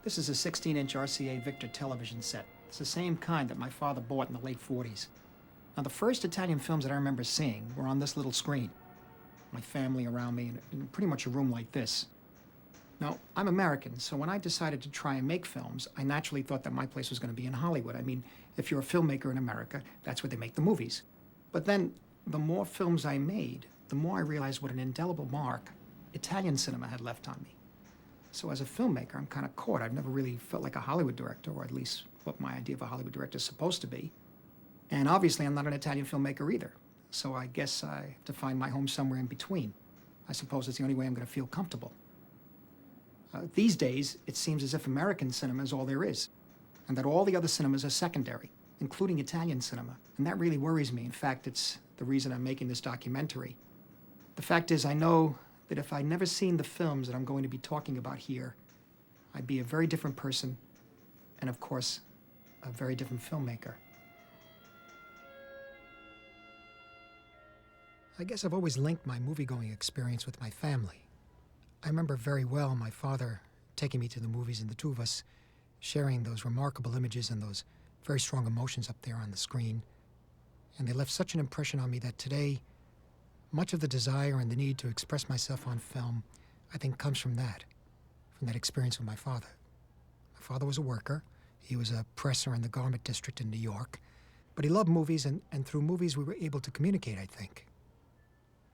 This is a 16-inch RCA Victor television set. It's the same kind that my father bought in the late 40s. Now, the first Italian films that I remember seeing were on this little screen. My family around me in pretty much a room like this. Now, I'm American, so when I decided to try and make films, I naturally thought that my place was going to be in Hollywood. I mean, if you're a filmmaker in America, that's where they make the movies. But then, the more films I made, the more I realized what an indelible mark Italian cinema had left on me. So as a filmmaker, I'm kind of caught. I've never really felt like a Hollywood director, or at least what my idea of a Hollywood director is supposed to be. And obviously, I'm not an Italian filmmaker either. So I guess I have to find my home somewhere in between. I suppose it's the only way I'm going to feel comfortable. These days, it seems as if American cinema is all there is, and that all the other cinemas are secondary, including Italian cinema. And that really worries me. In fact, it's the reason I'm making this documentary. The fact is, I know that if I'd never seen the films that I'm going to be talking about here, I'd be a very different person, and of course, a very different filmmaker. I guess I've always linked my movie-going experience with my family. I remember very well my father taking me to the movies and the two of us sharing those remarkable images and those very strong emotions up there on the screen. And they left such an impression on me that today, much of the desire and the need to express myself on film, I think, comes from that experience with my father. My father was a worker. He was a presser in the garment district in New York. But he loved movies, and through movies we were able to communicate, I think.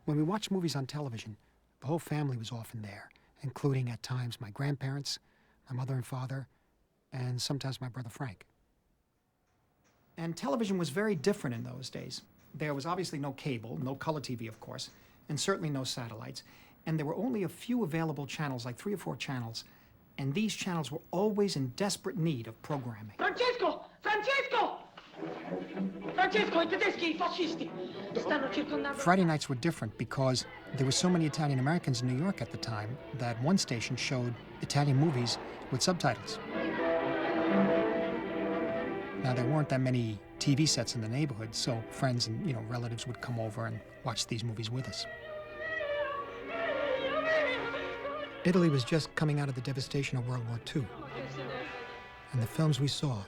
When we watched movies on television, the whole family was often there, including at times my grandparents, my mother and father, and sometimes my brother Frank. And television was very different in those days. There was obviously no cable, no color TV, of course, and certainly no satellites. And there were only a few available channels, like 3 or 4 channels, and these channels were always in desperate need of programming. Francesco! Francesco! Francesco, I tedeschi, I fascisti! Stanno circondando. Friday nights were different because there were so many Italian Americans in New York at the time that one station showed Italian movies with subtitles. Now, there weren't that many TV sets in the neighborhood, so friends and, relatives would come over and watch these movies with us. Italy was just coming out of the devastation of World War II, and the films we saw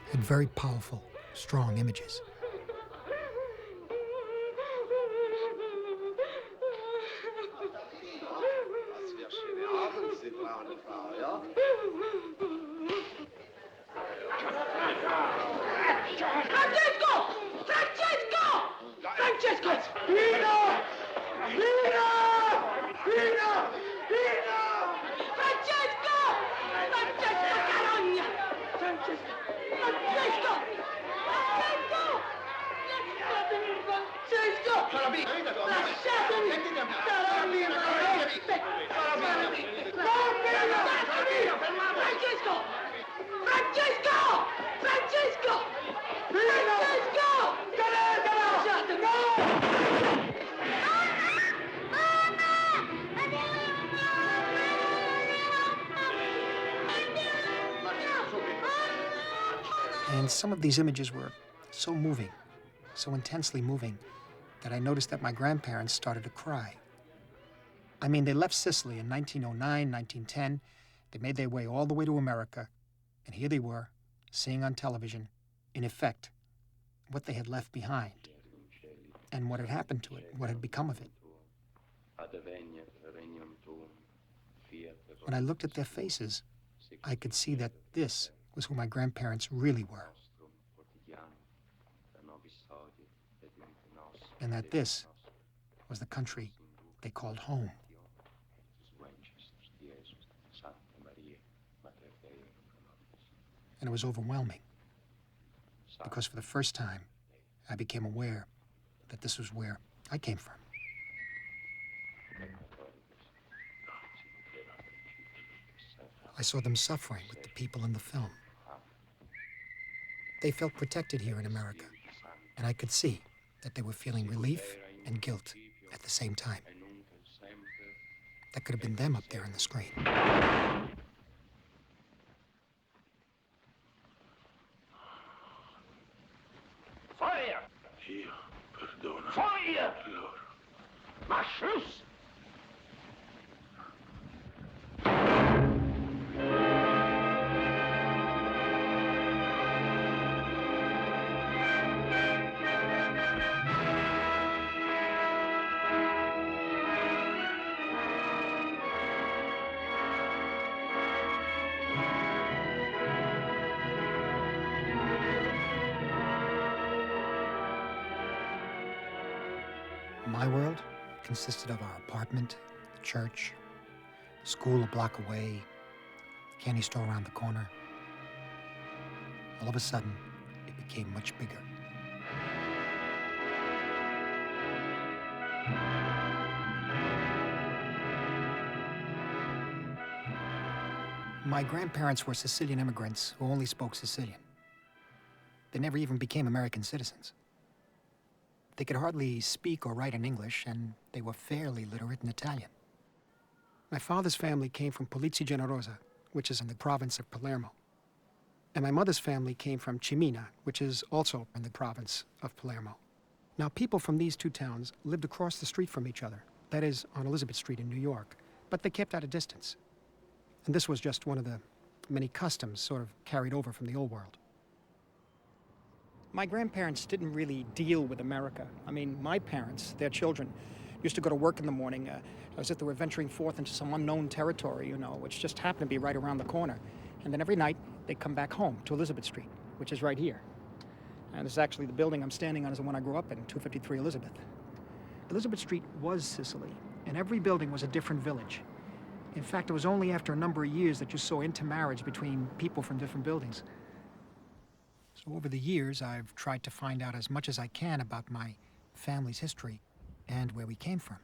had very powerful, strong images. And some of these images were so moving, so intensely moving, that I noticed that my grandparents started to cry. I mean, they left Sicily in 1909, 1910. They made their way all the way to America, and here they were, seeing on television, in effect, what they had left behind, and what had happened to it, what had become of it. When I looked at their faces, I could see that this was who my grandparents really were. and that this was the country they called home. And it was overwhelming, because for the first time, I became aware that this was where I came from. I saw them suffering with the people in the film. They felt protected here in America, and I could see that they were feeling relief and guilt at the same time. That could have been them up there on the screen. Feuer! Io perdona Feuer! loro. Mach Schluss! My world consisted of our apartment, the church, school a block away, the candy store around the corner. All of a sudden, it became much bigger. My grandparents were Sicilian immigrants who only spoke Sicilian. They never even became American citizens. They could hardly speak or write in English, and they were fairly literate in Italian. My father's family came from Polizzi Generosa, which is in the province of Palermo. And my mother's family came from Cimina, which is also in the province of Palermo. Now, people from these two towns lived across the street from each other, that is, on Elizabeth Street in New York, but they kept at a distance. And this was just one of the many customs sort of carried over from the old world. My grandparents didn't really deal with America. I mean, my parents, their children, used to go to work in the morning as if they were venturing forth into some unknown territory, which just happened to be right around the corner. And then every night, they'd come back home to Elizabeth Street, which is right here. And this is actually the building I'm standing on is the one I grew up in, 253 Elizabeth. Elizabeth Street was Sicily, and every building was a different village. In fact, it was only after a number of years that you saw intermarriage between people from different buildings. So over the years, I've tried to find out as much as I can about my family's history and where we came from.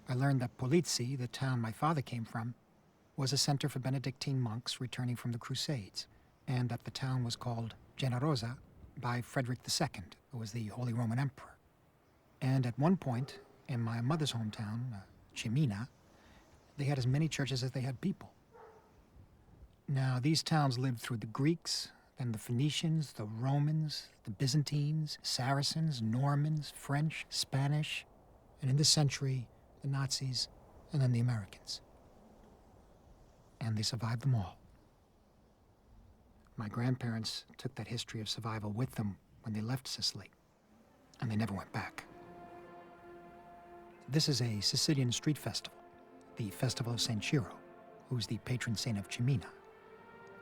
I learned that Polizzi, the town my father came from, was a center for Benedictine monks returning from the Crusades, and that the town was called Generosa by Frederick II, who was the Holy Roman Emperor. And at one point, in my mother's hometown, Cimina, they had as many churches as they had people. Now, these towns lived through the Greeks, then the Phoenicians, the Romans, the Byzantines, Saracens, Normans, French, Spanish, and in this century, the Nazis, and then the Americans. And they survived them all. My grandparents took that history of survival with them when they left Sicily, and they never went back. This is a Sicilian street festival, the Festival of St. Ciro, who's the patron saint of Cimina.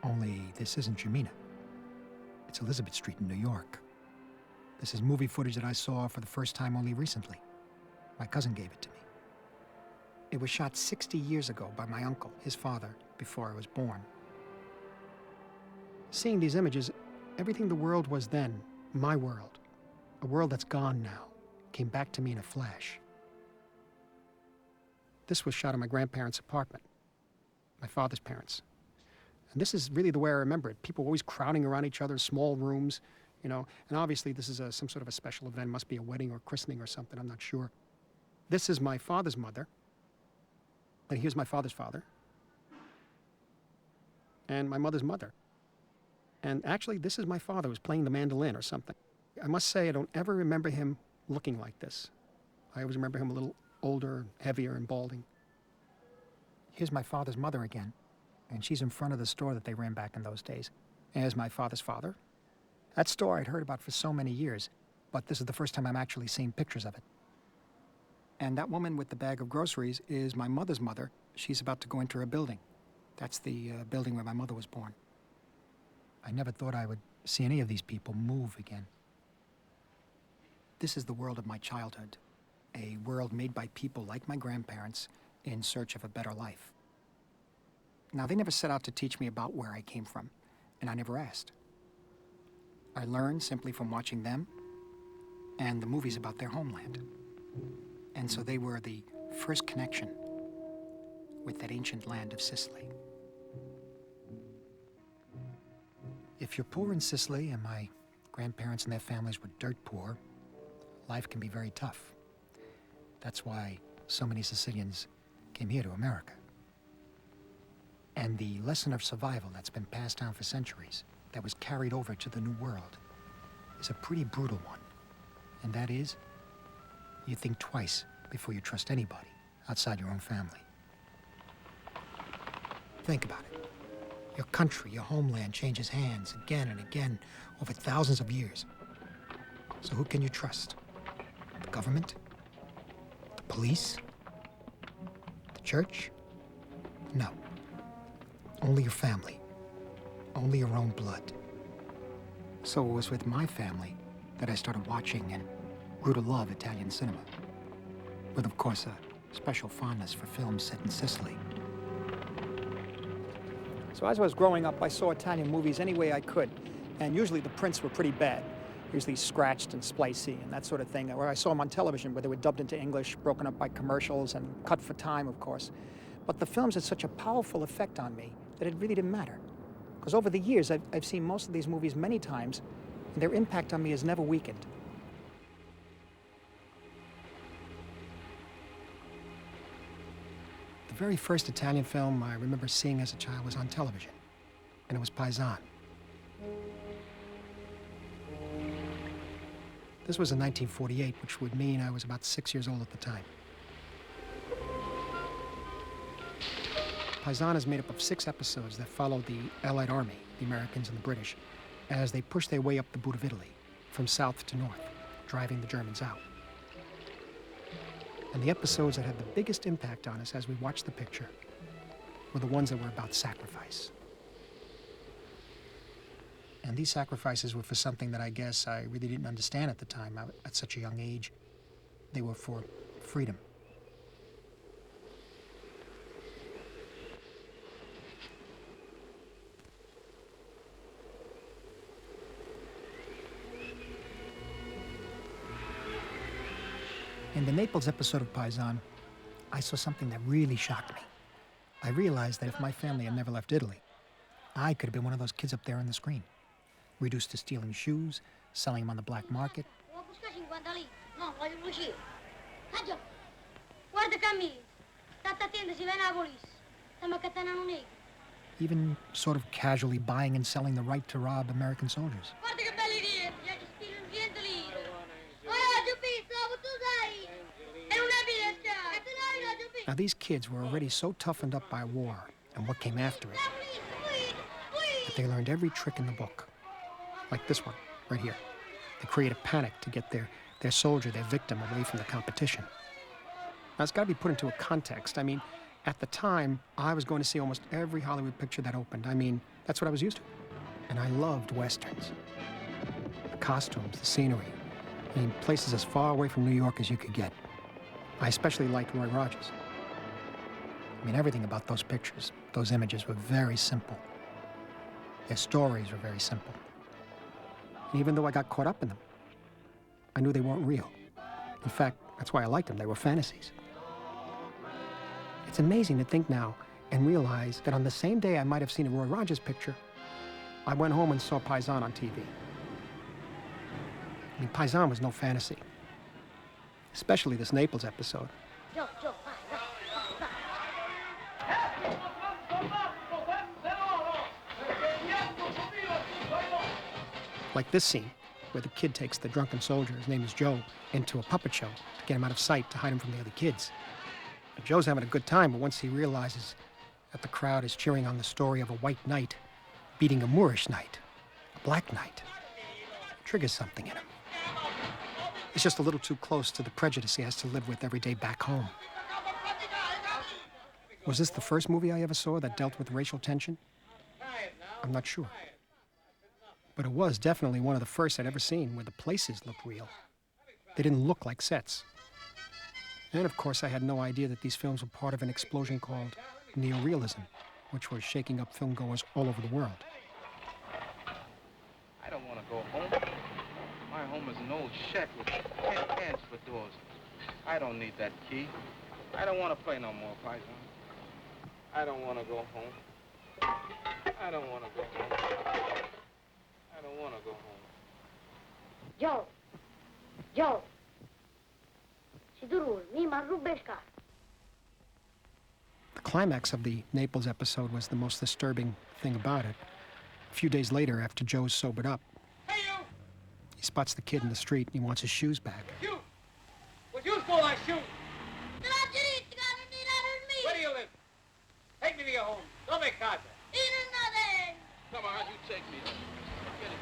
Only this isn't Cimina. It's Elizabeth Street in New York. This is movie footage that I saw for the first time only recently. My cousin gave it to me. It was shot 60 years ago by my uncle, his father, before I was born. Seeing these images, everything the world was then, my world, a world that's gone now, came back to me in a flash. This was shot in my grandparents' apartment, my father's parents. And this is really the way I remember it. People always crowding around each other, small rooms, and obviously this is some sort of a special event, must be a wedding or christening or something, I'm not sure. This is my father's mother. And here's my father's father. And my mother's mother. And actually, this is my father who's playing the mandolin or something. I must say, I don't ever remember him looking like this. I always remember him a little older, heavier, and balding. Here's my father's mother again. And she's in front of the store that they ran back in those days. And here's my father's father. That store I'd heard about for so many years, but this is the first time I'm actually seeing pictures of it. And that woman with the bag of groceries is my mother's mother. She's about to go into her building. That's the building where my mother was born. I never thought I would see any of these people move again. This is the world of my childhood, a world made by people like my grandparents in search of a better life. Now, they never set out to teach me about where I came from, and I never asked. I learned simply from watching them and the movies about their homeland. And so they were the first connection with that ancient land of Sicily. If you're poor in Sicily, and my grandparents and their families were dirt poor, life can be very tough. That's why so many Sicilians came here to America. And the lesson of survival that's been passed down for centuries, that was carried over to the New World, is a pretty brutal one. And that is, you think twice before you trust anybody outside your own family. Think about it. Your country, your homeland changes hands again and again over thousands of years. So who can you trust? The government? The police? The church? No. Only your family. Only your own blood. So it was with my family that I started watching and grew to love Italian cinema. With, of course, a special fondness for films set in Sicily. So as I was growing up, I saw Italian movies any way I could. And usually the prints were pretty bad. Usually scratched and splicey and that sort of thing. Or I saw them on television where they were dubbed into English, broken up by commercials and cut for time, of course. But the films had such a powerful effect on me that it really didn't matter. Because over the years, I've seen most of these movies many times, and their impact on me has never weakened. The very first Italian film I remember seeing as a child was on television, and it was Paisan. This was in 1948, which would mean I was about 6 years old at the time. Paisan is made up of 6 episodes that follow the Allied Army, the Americans and the British, as they push their way up the boot of Italy, from south to north, driving the Germans out. And the episodes that had the biggest impact on us as we watched the picture were the ones that were about sacrifice. And these sacrifices were for something that I guess I really didn't understand at the time, at such a young age. They were for freedom. In the Naples episode of Paisan, I saw something that really shocked me. I realized that if my family had never left Italy, I could have been one of those kids up there on the screen, reduced to stealing shoes, selling them on the black market. Even sort of casually buying and selling the right to rob American soldiers. Now, these kids were already so toughened up by war and what came after it that they learned every trick in the book. Like this one, right here. They create a panic to get their soldier, their victim, away from the competition. Now, it's got to be put into a context. I mean, at the time, I was going to see almost every Hollywood picture that opened. I mean, that's what I was used to. And I loved Westerns. The costumes, the scenery. I mean, places as far away from New York as you could get. I especially liked Roy Rogers. I mean, everything about those pictures, those images were very simple. Their stories were very simple. And even though I got caught up in them, I knew they weren't real. In fact, that's why I liked them. They were fantasies. It's amazing to think now and realize that on the same day I might have seen a Roy Rogers picture, I went home and saw Paisan on TV. I mean, Paisan was no fantasy. Especially this Naples episode. Like this scene, where the kid takes the drunken soldier, his name is Joe, into a puppet show to get him out of sight, to hide him from the other kids. But Joe's having a good time, but once he realizes that the crowd is cheering on the story of a white knight beating a Moorish knight, a black knight, it triggers something in him. It's just a little too close to the prejudice he has to live with every day back home. Was this the first movie I ever saw that dealt with racial tension? I'm not sure. But it was definitely one of the first I'd ever seen where the places looked real. They didn't look like sets. And of course, I had no idea that these films were part of an explosion called neorealism, which was shaking up filmgoers all over the world. I don't want to go home. My home is an old shack with 10 cans for doors. I don't need that key. I don't want to play no more, Paisan. I don't want to go home. I don't want to go home. I don't want to go home. Joe. Sidurul, Mima Rubeshka. The climax of the Naples episode was the most disturbing thing about it. A few days later, after Joe's sobered up, Hey, you! he spots the kid in the street and he wants his shoes back. You! Would you stole my shoes? Where do you live? Take me to your home. Don't make casa. Come on, you take me. Get it.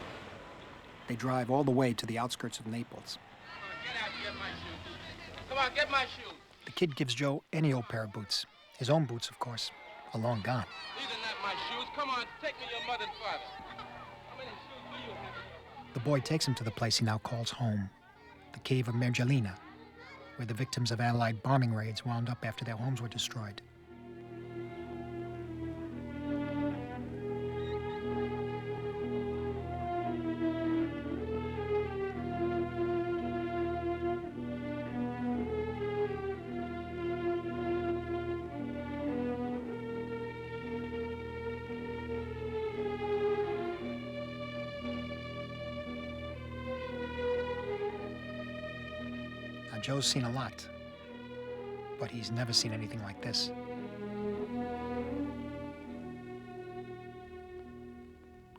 They drive all the way to the outskirts of Naples. Come on, get out and get my shoes. Come on, get my shoes. The kid gives Joe any old pair of boots. His own boots, of course, are long gone. These are not my shoes. Come on, take me to your mother and father. How many shoes do you have? The boy takes him to the place he now calls home, the cave of Mergellina, where the victims of Allied bombing raids wound up after their homes were destroyed. Now, Joe's seen a lot, but he's never seen anything like this.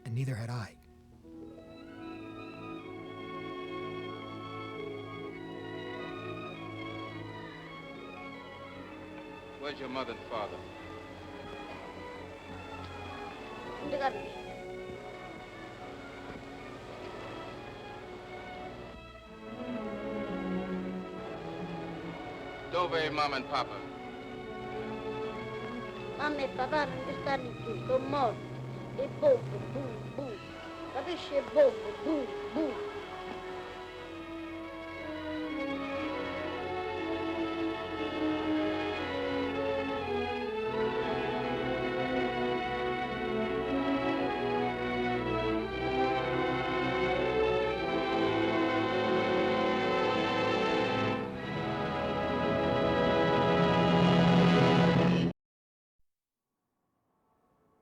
And neither had I. Where's your mother and father? Dove mom and papa? Mamma e papà non stanno più, sono morti. E bombe, boom, boom. Capisci? E bombe, boom, boom.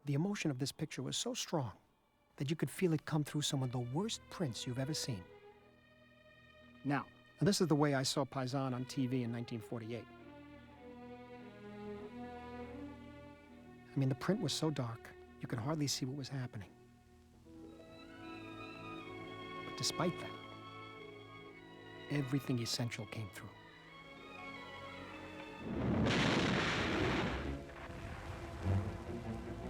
The emotion of this picture was so strong that you could feel it come through some of the worst prints you've ever seen. Now, this is the way I saw Paisan on TV in 1948. I mean, the print was so dark, you could hardly see what was happening. But despite that, everything essential came through.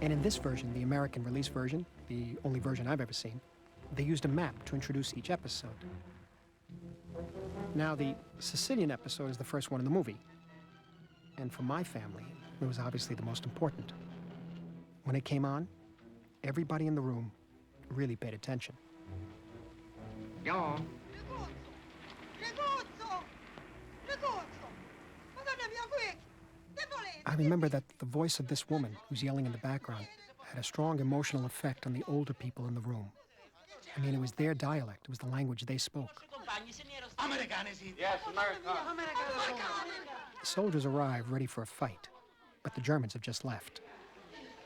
And in this version, the American release version, the only version I've ever seen, they used a map to introduce each episode. Now, the Sicilian episode is the first one in the movie. And for my family, it was obviously the most important. When it came on, everybody in the room really paid attention. John. I remember that the voice of this woman who's yelling in the background had a strong emotional effect on the older people in the room. I mean, it was their dialect. It was the language they spoke. Yes, America. The soldiers arrive ready for a fight, but the Germans have just left.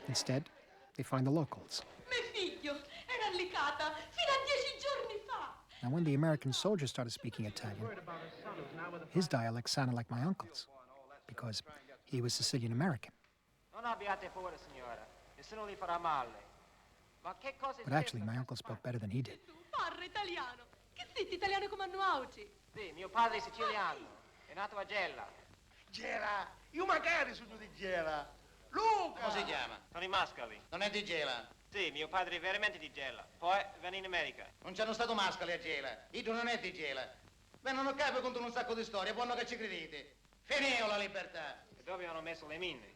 Instead, they find the locals. Now, when the American soldiers started speaking Italian, his dialect sounded like my uncle's, because he was Sicilian American. But actually, my uncle spoke better than he did. Parla italiano. Che zitti italiano come hanno oggi? Sì, mio padre è siciliano, è nato a Gela. Gela? Io magari sono di Gela. Luca! Come si chiama? Tony Mascali. Non è di Gela? Sì, mio padre è veramente di Gela. Poi venne in America. Non c'hanno stato Mascali a Gela. Ito non è di Gela. Beh, non ho capito contro un sacco di storie, buono che ci credete. Fineo la libertà. E dove hanno messo le mine?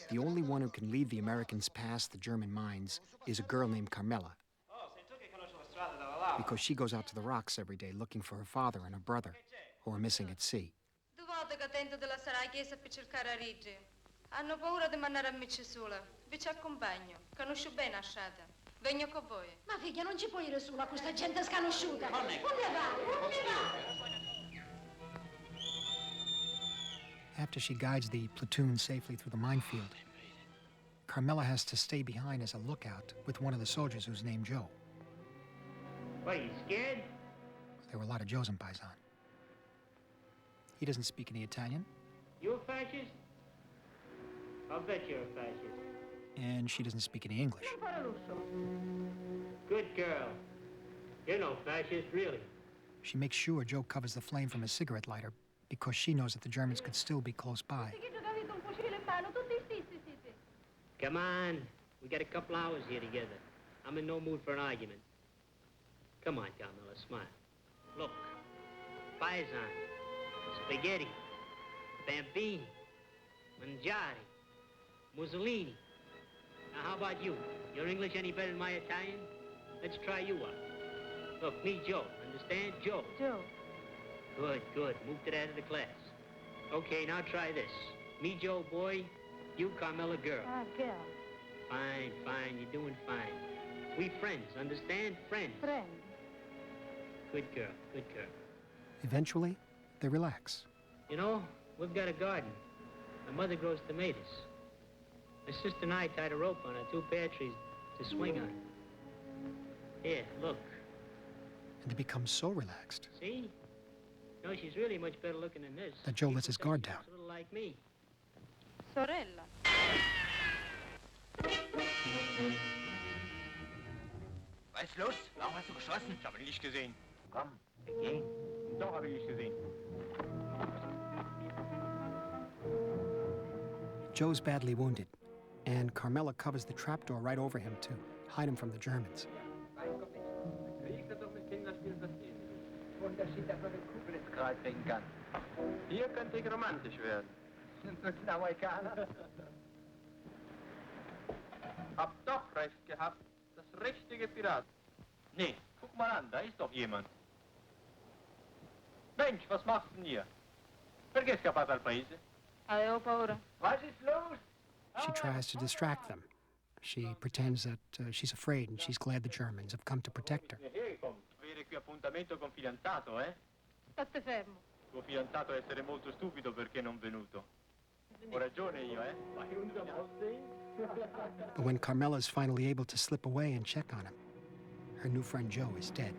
The only one who can lead the Americans past the German mines is a girl named Carmela. Oh, sei tu che conosci la strada dalla because she goes out to the rocks every day looking for her father and her brother, who are missing at sea. 2 volte che tento di lasciare la chiesa per cercare a Rigi. Hanno paura di mandare a me sola. Vi ci accompagno. Conosco bene la strada. Vengo con voi. Ma figlia, non ci puoi ir sola, questa gente sconosciuta. Non ne va. After she guides the platoon safely through the minefield, Carmela has to stay behind as a lookout with one of the soldiers who's named Joe. What, are you scared? There were a lot of Joes in Paisan. He doesn't speak any Italian. You a fascist? I'll bet you're a fascist. And she doesn't speak any English. Good girl. You're no fascist, really. She makes sure Joe covers the flame from his cigarette lighter because she knows that the Germans could still be close by. Come on. We got a couple hours here together. I'm in no mood for an argument. Come on, Carmela, smile. Look. Paisan. Spaghetti. Bambini. Mangiare. Mussolini. Now, how about you? Your English any better than my Italian? Let's try you out. Look, me, Joe. Understand? Joe. Joe. Good, good. Move to that of the class. Okay, now try this. Me, Joe, boy. You, Carmela, girl. Girl. Fine, fine. You're doing fine. We friends, understand? Friends. Friend. Good girl, good girl. Eventually, they relax. You know, we've got a garden. My mother grows tomatoes. My sister and I tied a rope on her 2 pear trees to swing on. Here, look. And they become so relaxed See? No, she's really much better looking than this. that Joe lets his guard down. She's a little like me. Sorella. Was ist los? Warum hast du geschossen? Ich habe ihn nicht gesehen. Komm, wir gehen. Doch, habe ich nicht gesehen. Joe's badly wounded, and Carmela covers the trapdoor right over him to hide him from the Germans. Hier könnte ich romantisch werden. Hab doch recht gehabt. Das richtige Pirat. Nee, guck mal an, da ist doch jemand. Mensch, was machst du denn hier? Perché scappato al paese? Avevo paura. Was ist los? She tries to distract them. She pretends that she's afraid and she's glad the Germans have come to protect her. Avere qui appuntamento con fidanzato, eh? State fermo. Tuo fidanzato deve essere molto stupido perché non venuto. Ho ragione io, eh? But when Carmela is finally able to slip away and check on him, her new friend Joe is dead.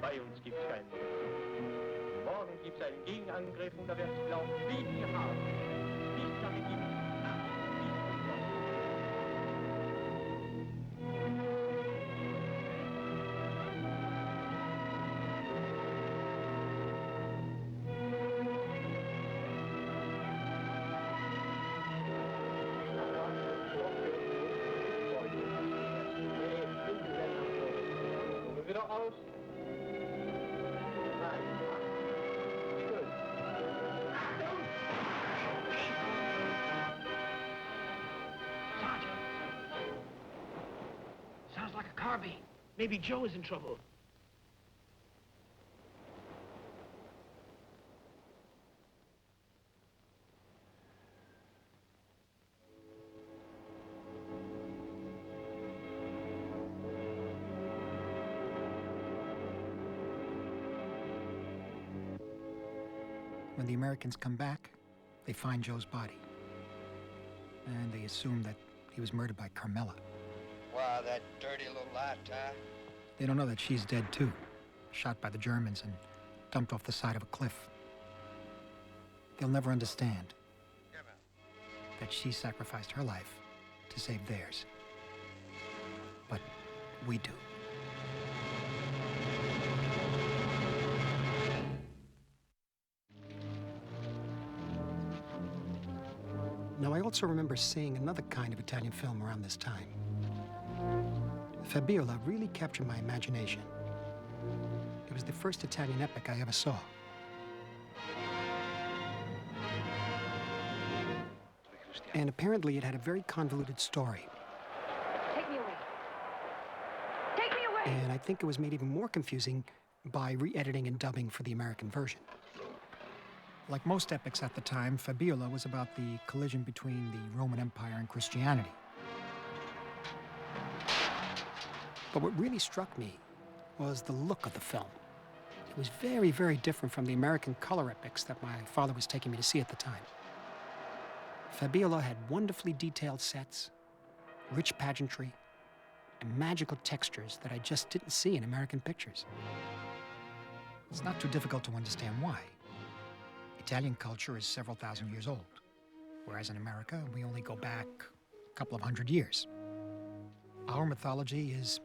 Bei uns gibt's keinen. Morgen gibt's einen Gegenangriff und da wird's glauben, wie die haben. Nicht damit gibt's. Wieder aus. Sounds like a carbine. Maybe Joe is in trouble. When the Americans come back, they find Joe's body. And they assume that he was murdered by Carmela. Wow, that dirty little lot, huh? They don't know that she's dead too, shot by the Germans and dumped off the side of a cliff. They'll never understand that she sacrificed her life to save theirs. But we do. Now, I also remember seeing another kind of Italian film around this time. Fabiola really captured my imagination. It was was the first Italian epic I ever saw. And apparently it had a very convoluted story. Take me away. Take me away! And I think it was made even more confusing by re-editing and dubbing for the American version. Like most epics at the time, Fabiola was about the collision between the Roman Empire and Christianity. But what really struck me was the look of the film. It was very, very different from the American color epics that my father was taking me to see at the time. Fabiola had wonderfully detailed sets, rich pageantry, and magical textures that I just didn't see in American pictures. It's not too difficult to understand why. Italian culture is several thousand years old, whereas in America, we only go back a couple of hundred years. Our mythology is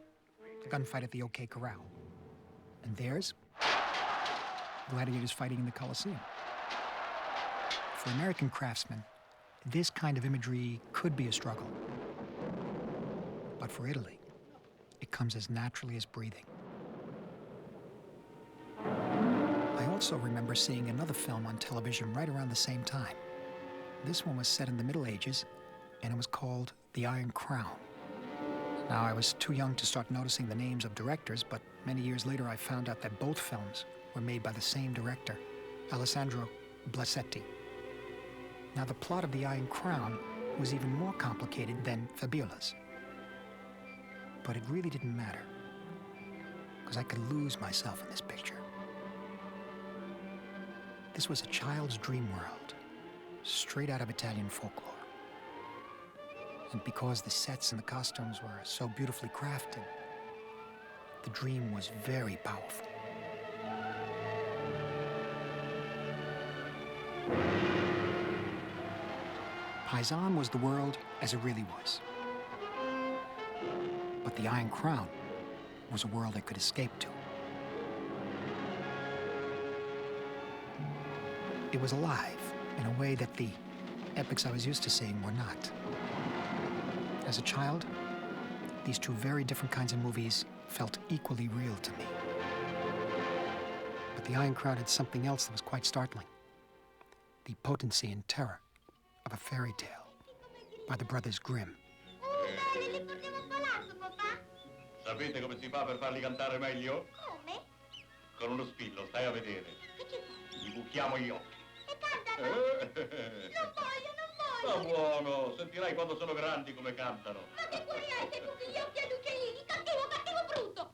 the gunfight at the OK Corral, and theirs, gladiators fighting in the Colosseum. For American craftsmen, this kind of imagery could be a struggle. But for Italy, it comes as naturally as breathing. I also remember seeing another film on television right around the same time. This one was set in the Middle Ages, and it was called The Iron Crown. Now, I was too young to start noticing the names of directors, but many years later I found out that both films were made by the same director, Alessandro Blasetti. Now, the plot of The Iron Crown was even more complicated than Fabiola's. But it really didn't matter, because I could lose myself in this picture. This was a child's dream world, straight out of Italian folklore. And because the sets and the costumes were so beautifully crafted, the dream was very powerful. Paisan was the world as it really was. But the Iron Crown was a world I could escape to. It was alive in a way that the epics I was used to seeing were not. As a child, these two very different kinds of movies felt equally real to me. But the Iron Crown had something else that was quite startling. The potency and terror of a fairy tale by the Brothers Grimm. Sapete come si fa per farli cantare meglio? Come? Con uno spillo, stai a vedere. Che ci fa? Gli buchiamo gli occhi. E cantano? Non voglio, non Sta voglio! buono, sentirai quando sono grandi come cantano. Ma che cuore hai se buchi gli occhi agli uccellini? Cattivo, cattivo brutto!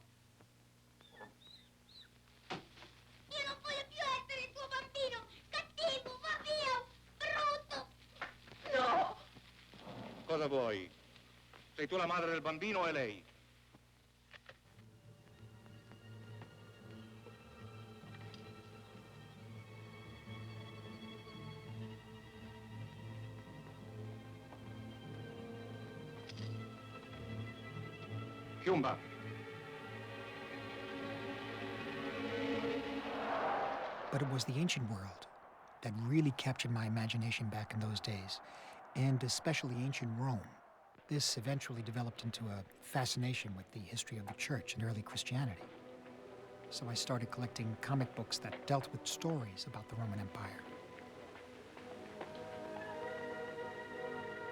Io non voglio più essere il tuo bambino! Cattivo, va via! Brutto! No! Cosa vuoi? Sei tu la madre del bambino o è lei? Chiumba. But it was the ancient world that really captured my imagination back in those days, and especially ancient Rome. This eventually developed into a fascination with the history of the church and early Christianity. So I started collecting comic books that dealt with stories about the Roman Empire.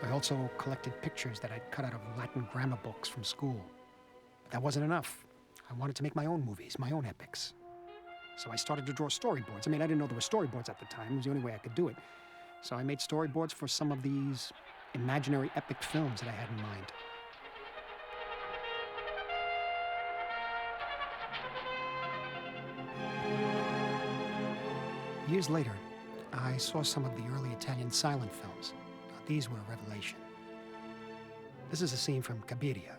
I also collected pictures that I'd cut out of Latin grammar books from school. But that wasn't enough. I wanted to make my own movies, my own epics. So I started to draw storyboards. I mean, I didn't know there were storyboards at the time. It was the only way I could do it. So I made storyboards for some of these imaginary epic films that I had in mind. Years later, I saw some of the early Italian silent films. Now, these were a revelation. This is a scene from Cabiria.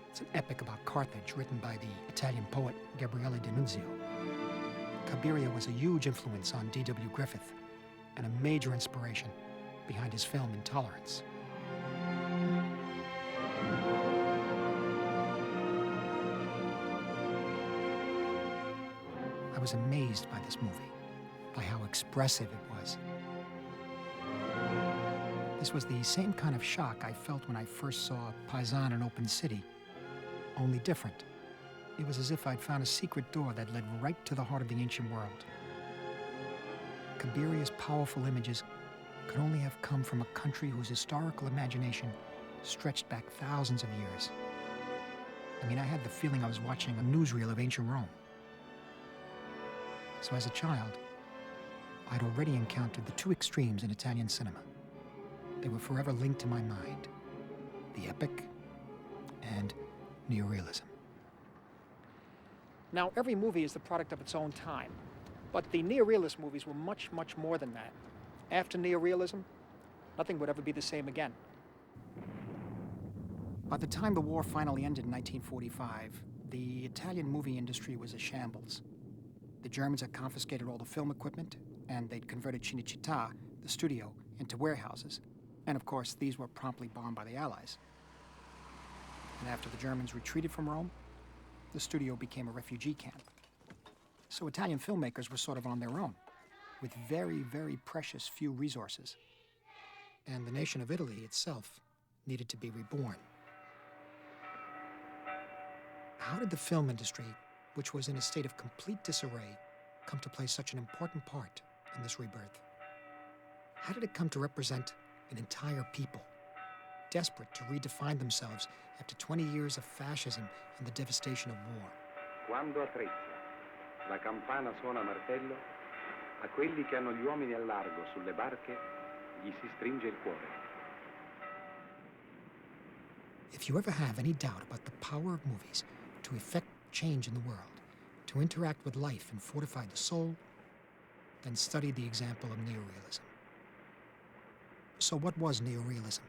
It's an epic about Carthage written by the Italian poet Gabriele D'Annunzio. Cabiria was a huge influence on D.W. Griffith and a major inspiration behind his film Intolerance. I was amazed by this movie, by how expressive it was. This was the same kind of shock I felt when I first saw Paisan in Open City, only different. It was as if I'd found a secret door that led right to the heart of the ancient world. Kabiria's powerful images could only have come from a country whose historical imagination stretched back thousands of years. I mean, I had the feeling I was watching a newsreel of ancient Rome. So as a child, I'd already encountered the two extremes in Italian cinema. They were forever linked to my mind: the epic and neorealism. Now, every movie is the product of its own time, but the neorealist movies were much, much more than that. After neorealism, nothing would ever be the same again. By the time the war finally ended in 1945, the Italian movie industry was a shambles. The Germans had confiscated all the film equipment, and they'd converted Cinecittà, the studio, into warehouses. And of course, these were promptly bombed by the Allies. And after the Germans retreated from Rome, the studio became a refugee camp. So Italian filmmakers were sort of on their own, with very, very precious few resources. And the nation of Italy itself needed to be reborn. How did the film industry, which was in a state of complete disarray, come to play such an important part in this rebirth? How did it come to represent an entire people, desperate to redefine themselves after 20 years of fascism and the devastation of war? Quando attrezza, la campana suona martello, a quelli che hanno gli uomini al largo sulle barche, gli si stringe il cuore. If you ever have any doubt about the power of movies to effect change in the world, to interact with life and fortify the soul, then study the example of neorealism. So what was neorealism?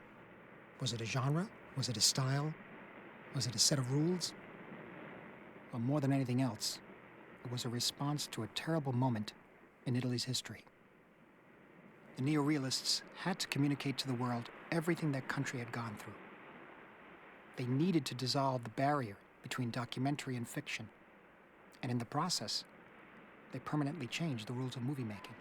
Was it a genre? Was it a style? Was it a set of rules? Well, more than anything else, it was a response to a terrible moment in Italy's history. The neorealists had to communicate to the world everything their country had gone through. They needed to dissolve the barrier between documentary and fiction. And in the process, they permanently changed the rules of movie making.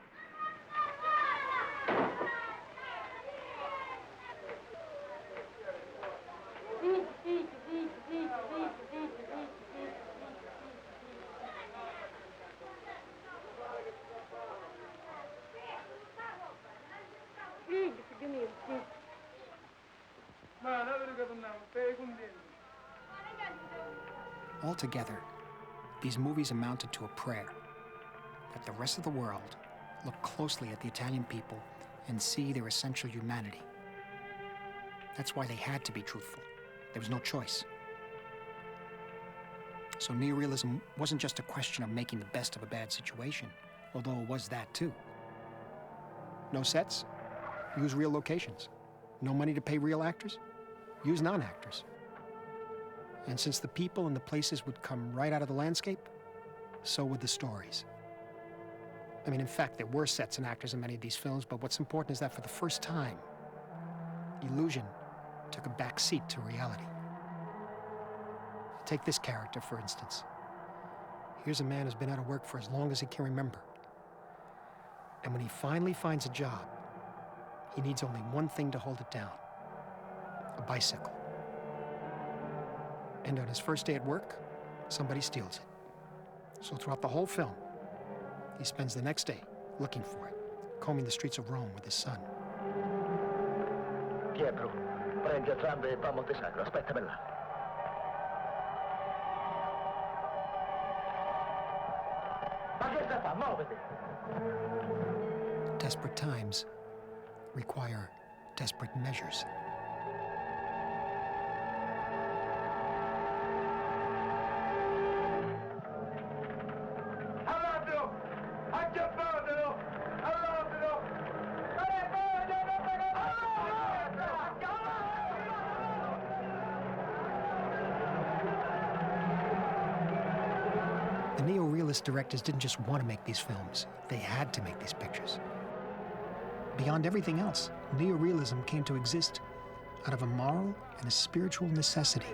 Altogether, these movies amounted to a prayer that the rest of the world look closely at the Italian people and see their essential humanity. That's why they had to be truthful. There was no choice. So neorealism wasn't just a question of making the best of a bad situation, although it was that too. No sets? Use real locations. No money to pay real actors? Use non-actors. And since the people and the places would come right out of the landscape, so would the stories. I mean, in fact, there were sets and actors in many of these films, but what's important is that for the first time, illusion took a back seat to reality. Take this character, for instance. Here's a man who's been out of work for as long as he can remember. And when he finally finds a job, he needs only one thing to hold it down: a bicycle. And on his first day at work, somebody steals it. So throughout the whole film, he spends the next day looking for it, combing the streets of Rome with his son. Pietro, prendi entrambe e va a Montesacro, aspettami là. Ma che sta a fare? Muoviti! Desperate times require desperate measures. The neo-realist directors didn't just want to make these films, they had to make these pictures. Beyond everything else, neo-realism came to exist out of a moral and a spiritual necessity.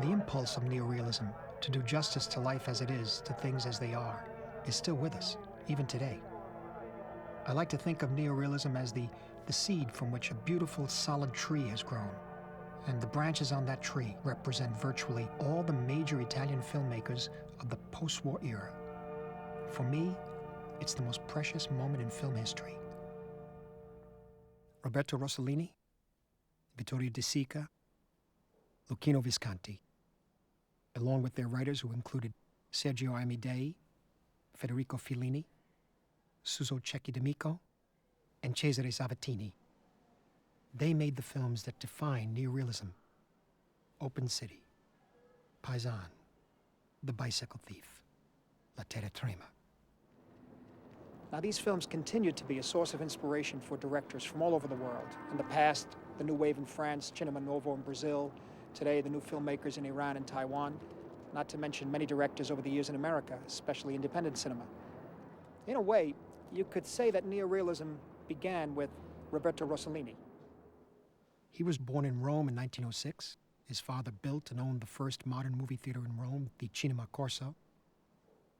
The impulse of neorealism to do justice to life as it is, to things as they are, is still with us, even today. I like to think of neorealism as the seed from which a beautiful, solid tree has grown. And the branches on that tree represent virtually all the major Italian filmmakers of the post-war era. For me, it's the most precious moment in film history. Roberto Rossellini, Vittorio De Sica, Luchino Visconti, along with their writers who included Sergio Amidei, Federico Fellini, Suso Cecchi D'Amico, and Cesare Zavattini. They made the films that define neorealism: Open City, Paisan, The Bicycle Thief, La Terra Trema. Now, these films continue to be a source of inspiration for directors from all over the world. In the past, the New Wave in France, Cinema Novo in Brazil, today the new filmmakers in Iran and Taiwan, not to mention many directors over the years in America, especially independent cinema. In a way, you could say that neorealism began with Roberto Rossellini. He was born in Rome in 1906. His father built and owned the first modern movie theater in Rome, the Cinema Corso.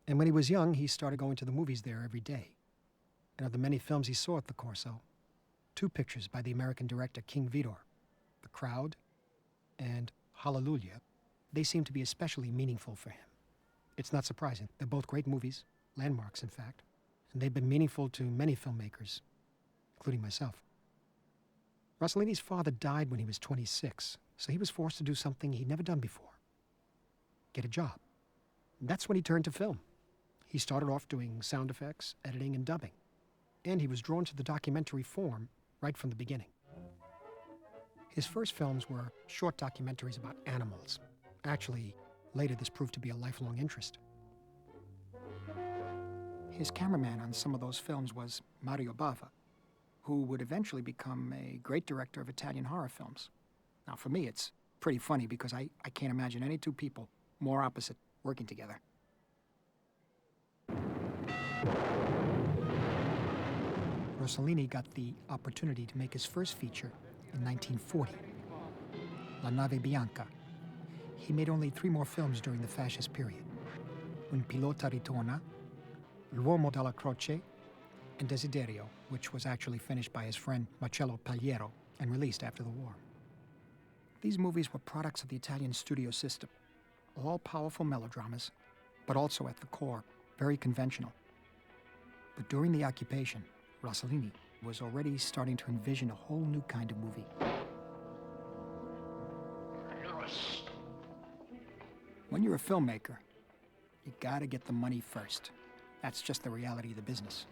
And when he was young, he started going to the movies there every day. And of the many films he saw at the Corso, 2 pictures by the American director King Vidor, The Crowd and Hallelujah, they seem to be especially meaningful for him. It's not surprising. They're both great movies, landmarks in fact, and they've been meaningful to many filmmakers, including myself. Rossellini's father died when he was 26, so he was forced to do something he'd never done before: get a job. And that's when he turned to film. He started off doing sound effects, editing, and dubbing. And he was drawn to the documentary form right from the beginning. His first films were short documentaries about animals. Actually, later this proved to be a lifelong interest. His cameraman on some of those films was Mario Bava, who would eventually become a great director of Italian horror films. Now, for me, it's pretty funny because I can't imagine any 2 people more opposite working together. Rossellini got the opportunity to make his first feature in 1940, La Nave Bianca. He made only 3 more films during the fascist period: Un pilota ritorna, L'uomo dalla croce, and Desiderio, which was actually finished by his friend Marcello Pagliero and released after the war. These movies were products of the Italian studio system, all powerful melodramas, but also at the core, very conventional. But during the occupation, Rossellini was already starting to envision a whole new kind of movie. When you're a filmmaker, you gotta get the money first. That's just the reality of the business.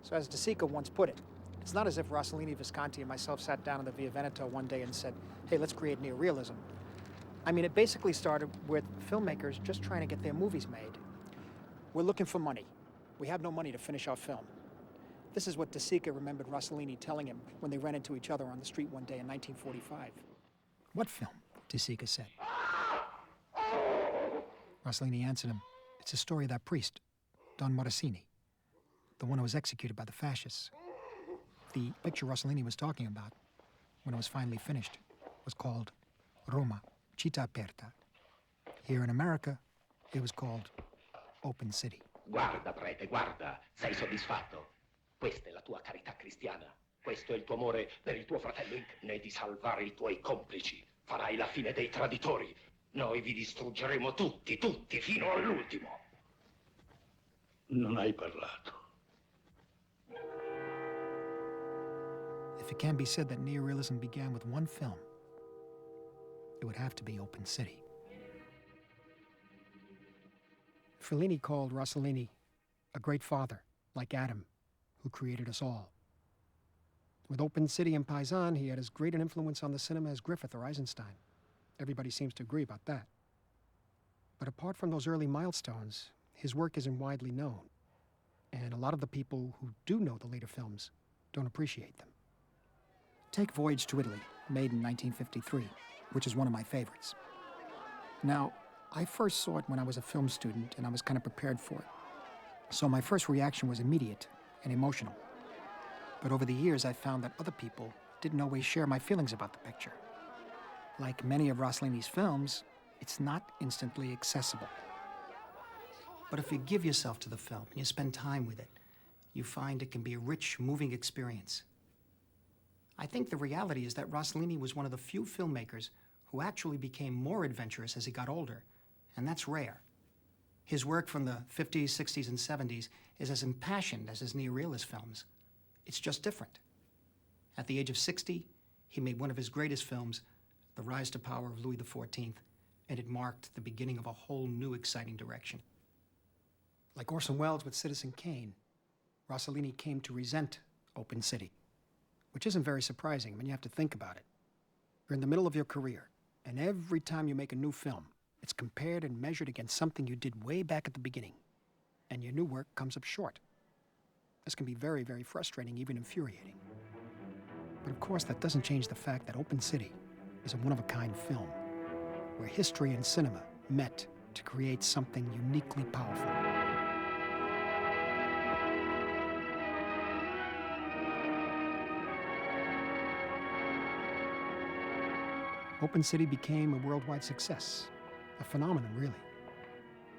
So as De Sica once put it, it's not as if Rossellini, Visconti, and myself sat down in the Via Veneto one day and said, hey, let's create neorealism. I mean, it basically started with filmmakers just trying to get their movies made. We're looking for money. We have no money to finish our film. This is what De Sica remembered Rossellini telling him when they ran into each other on the street one day in 1945. What film? De Sica said. Rossellini answered him, it's a story of that priest, Don Morosini, the one who was executed by the fascists. The picture Rossellini was talking about, when it was finally finished, was called Roma, Città Aperta. Here in America, it was called Open City. Guarda, prete, guarda, sei soddisfatto? Questa è la tua carità cristiana. Questo è il tuo amore per il tuo fratello, né di salvare i tuoi complici. Farai la fine dei traditori. Noi vi distruggeremo tutti, tutti, fino all'ultimo. Non hai parlato. If it can be said that neorealism began with one film, it would have to be Open City. Fellini called Rossellini a great father, like Adam, who created us all. With Open City and Paisan, he had as great an influence on the cinema as Griffith or Eisenstein. Everybody seems to agree about that. But apart from those early milestones, his work isn't widely known. And a lot of the people who do know the later films don't appreciate them. Take Voyage to Italy, made in 1953, which is one of my favorites. Now, I first saw it when I was a film student, and I was kind of prepared for it. So my first reaction was immediate and emotional. But over the years, I found that other people didn't always share my feelings about the picture. Like many of Rossellini's films, it's not instantly accessible. But if you give yourself to the film and you spend time with it, you find it can be a rich, moving experience. I think the reality is that Rossellini was one of the few filmmakers who actually became more adventurous as he got older, and that's rare. His work from the 50s, 60s, and 70s is as impassioned as his neorealist films. It's just different. At the age of 60, he made one of his greatest films, The Rise to Power of Louis XIV, and it marked the beginning of a whole new exciting direction. Like Orson Welles with Citizen Kane, Rossellini came to resent Open City, which isn't very surprising when you have to think about it. You're in the middle of your career, and every time you make a new film, it's compared and measured against something you did way back at the beginning, and your new work comes up short. This can be very, very frustrating, even infuriating. But of course, that doesn't change the fact that Open City is a one-of-a-kind film, where history and cinema met to create something uniquely powerful. Open City became a worldwide success, a phenomenon, really.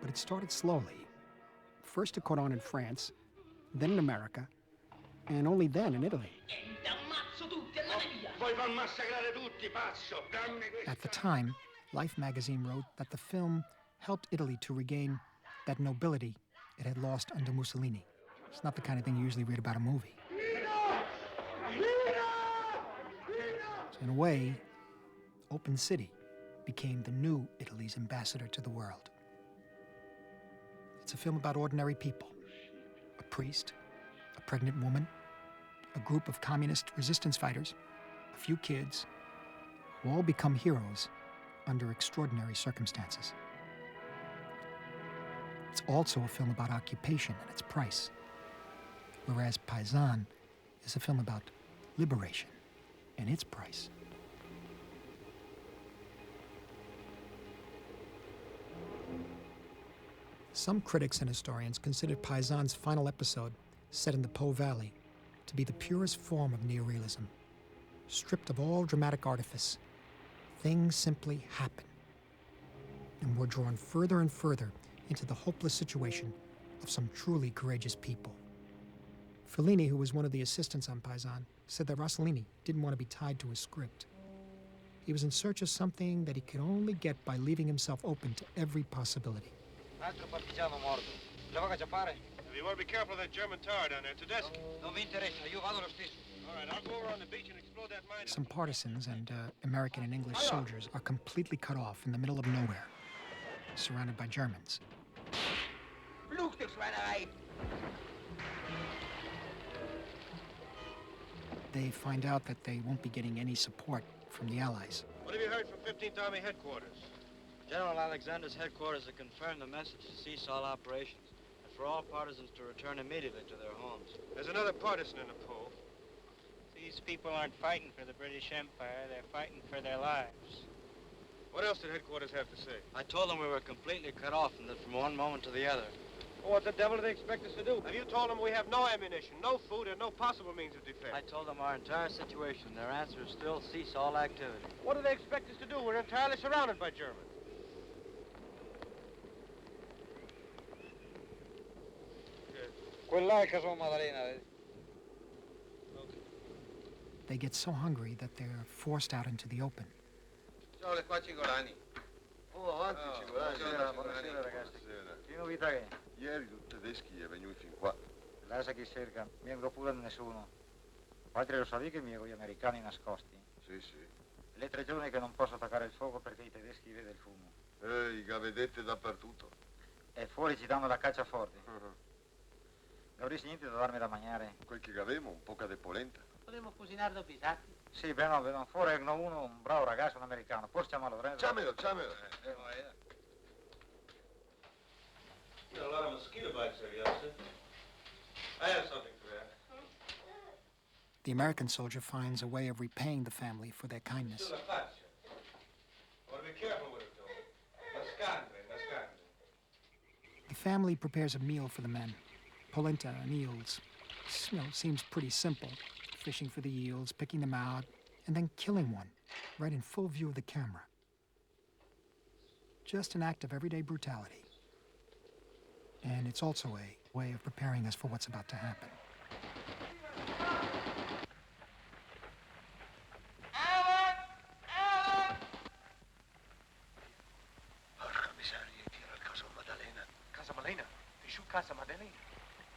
But it started slowly. First it caught on in France, then in America, and only then in Italy. At the time, Life magazine wrote that the film helped Italy to regain that nobility it had lost under Mussolini. It's not the kind of thing you usually read about a movie. So in a way, Open City became the new Italy's ambassador to the world. It's a film about ordinary people. A priest, a pregnant woman, a group of communist resistance fighters, a few kids, who all become heroes under extraordinary circumstances. It's also a film about occupation and its price, whereas Paisan is a film about liberation and its price. Some critics and historians consider Paisan's final episode, set in the Po Valley, to be the purest form of neorealism. Stripped of all dramatic artifice, things simply happen. And we're drawn further and further into the hopeless situation of some truly courageous people. Fellini, who was one of the assistants on Paisan, said that Rossellini didn't want to be tied to a script. He was in search of something that he could only get by leaving himself open to every possibility. Altro partigiano morto. La vaga già pare? You want to be careful of that German tower down there, Tedeschi. Non mi interessa, io vado lo stesso. All right, I'll go over on the beach and explode that mine. Some partisans and American and English soldiers are completely cut off in the middle of nowhere, surrounded by Germans. They find out that they won't be getting any support from the Allies. What have you heard from 15th Army headquarters? General Alexander's headquarters have confirmed the message to cease all operations and for all partisans to return immediately to their homes. There's another partisan in the Po. These people aren't fighting for the British Empire, they're fighting for their lives. What else did headquarters have to say? I told them we were completely cut off and that from one moment to the other. Well, what the devil do they expect us to do? Have you told them we have no ammunition, no food, and no possible means of defense? I told them our entire situation. Their answer is still cease all activity. What do they expect us to do? We're entirely surrounded by Germans. They get so hungry that they're forced out into the open. Ciao, le faccio Cigolani. Oh, avanti, Cigolani. Buonasera, ragazzi. Che novità che? Ieri tutti tedeschi è venuti fin qua. Lascia che cerca, mi vengo pure nessuno. Padre, lo sapevi che mi con gli americani nascosti? Sì, sì. Le 3 giorni che non posso attaccare il fuoco perché i tedeschi vedono il fumo. I gavedette dappertutto. E fuori ci danno la caccia forte. Avresti niente da darmi da mangiare? Quel che avevamo, un poca de polenta. Potremmo cucinare dopo i sacchi? Sì, beh no, fuori uno, un bravo ragazzo, un americano. Forse chiamalo, Ciamelo. You got a lot of mosquito bites there, youngster. I have something for that. The American soldier finds a way of repaying the family for their kindness. Still a faccia. Want to be careful with it, though. Nascandre. The family prepares a meal for the men. Polenta and eels. Seems pretty simple. Fishing for the eels, picking them out, and then killing one. right in full view of the camera. Just an act of everyday brutality. And it's also a way of preparing us for what's about to happen. Casa Maddalena.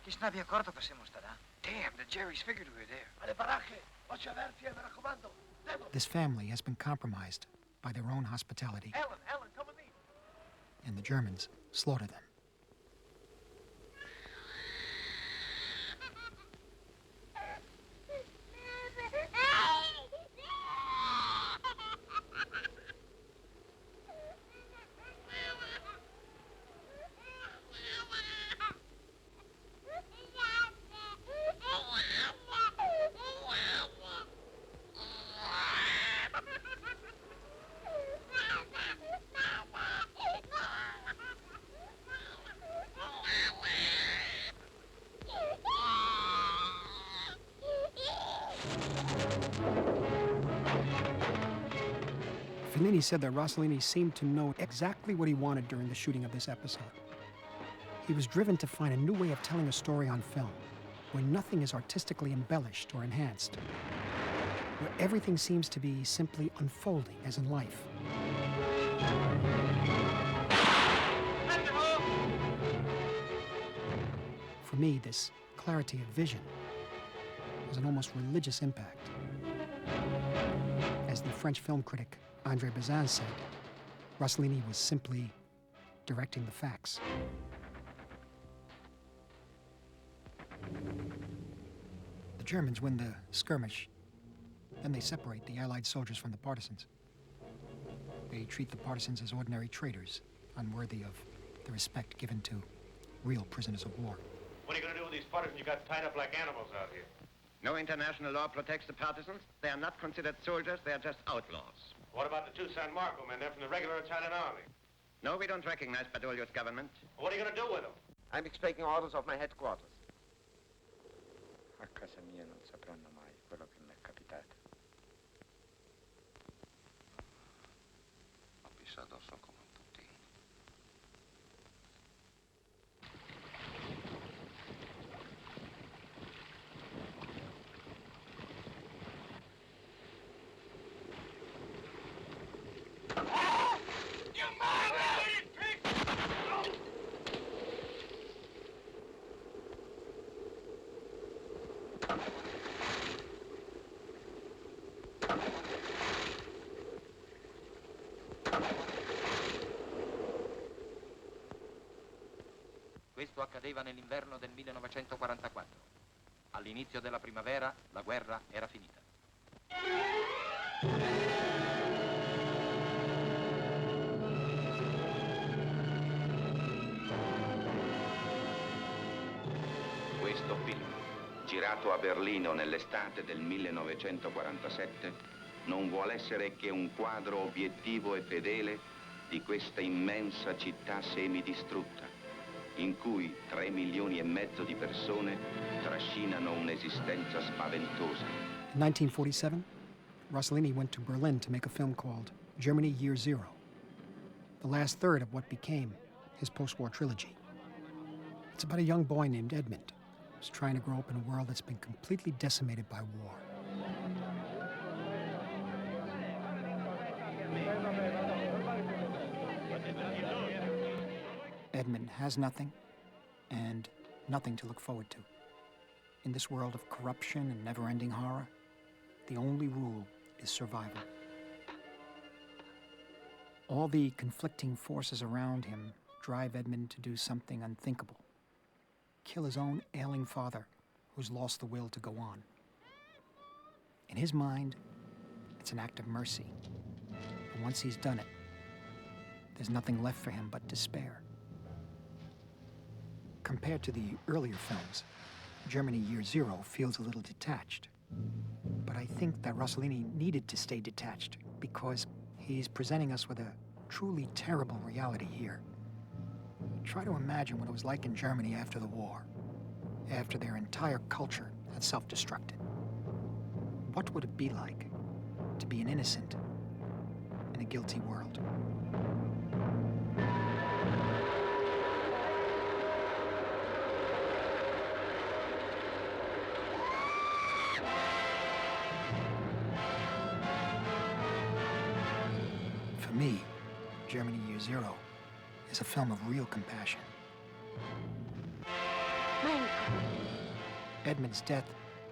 Ti stavi accorto che siamo stati? Damn, the Jerry's figured we were there. Alle baracche, occhi aperti, mi raccomando. This family has been compromised by their own hospitality. Ellen, come with me. And the Germans slaughter them. Fellini said that Rossellini seemed to know exactly what he wanted during the shooting of this episode. He was driven to find a new way of telling a story on film, where nothing is artistically embellished or enhanced, where everything seems to be simply unfolding as in life. For me, this clarity of vision has an almost religious impact. As the French film critic André Bazin said, Rossellini was simply directing the facts. The Germans win the skirmish, then they separate the Allied soldiers from the partisans. They treat the partisans as ordinary traitors, unworthy of the respect given to real prisoners of war. What are you going to do with these partisans you got tied up like animals out here? No international law protects the partisans. They are not considered soldiers, they are just outlaws. What about the two San Marco men? They're from the regular Italian army. No, we don't recognize Badoglio's government. What are you going to do with them? I'm expecting orders of my headquarters. A casa mia non sapranno mai quello che mi è capitato. Ho pissato addosso come un puttino. Questo accadeva nell'inverno del 1944. All'inizio della primavera la guerra era finita. Questo film, girato a Berlino nell'estate del 1947, non vuole essere che un quadro obiettivo e fedele di questa immensa città semidistrutta, in cui 3,5 milioni di persone trascinano un'esistenza spaventosa. In 1947, Rossellini went to Berlin to make a film called Germany Year Zero, the last third of what became his post-war trilogy. It's about a young boy named Edmund who's trying to grow up in a world that's been completely decimated by war. Edmund has nothing, and nothing to look forward to. In this world of corruption and never-ending horror, the only rule is survival. All the conflicting forces around him drive Edmund to do something unthinkable. Kill his own ailing father, who's lost the will to go on. In his mind, it's an act of mercy. But once he's done it, there's nothing left for him but despair. Compared to the earlier films, Germany Year Zero feels a little detached. But I think that Rossellini needed to stay detached because he's presenting us with a truly terrible reality here. Try to imagine what it was like in Germany after the war, after their entire culture had self-destructed. What would it be like to be an innocent, in a guilty world. For me, Germany Year Zero is a film of real compassion. Edmund's death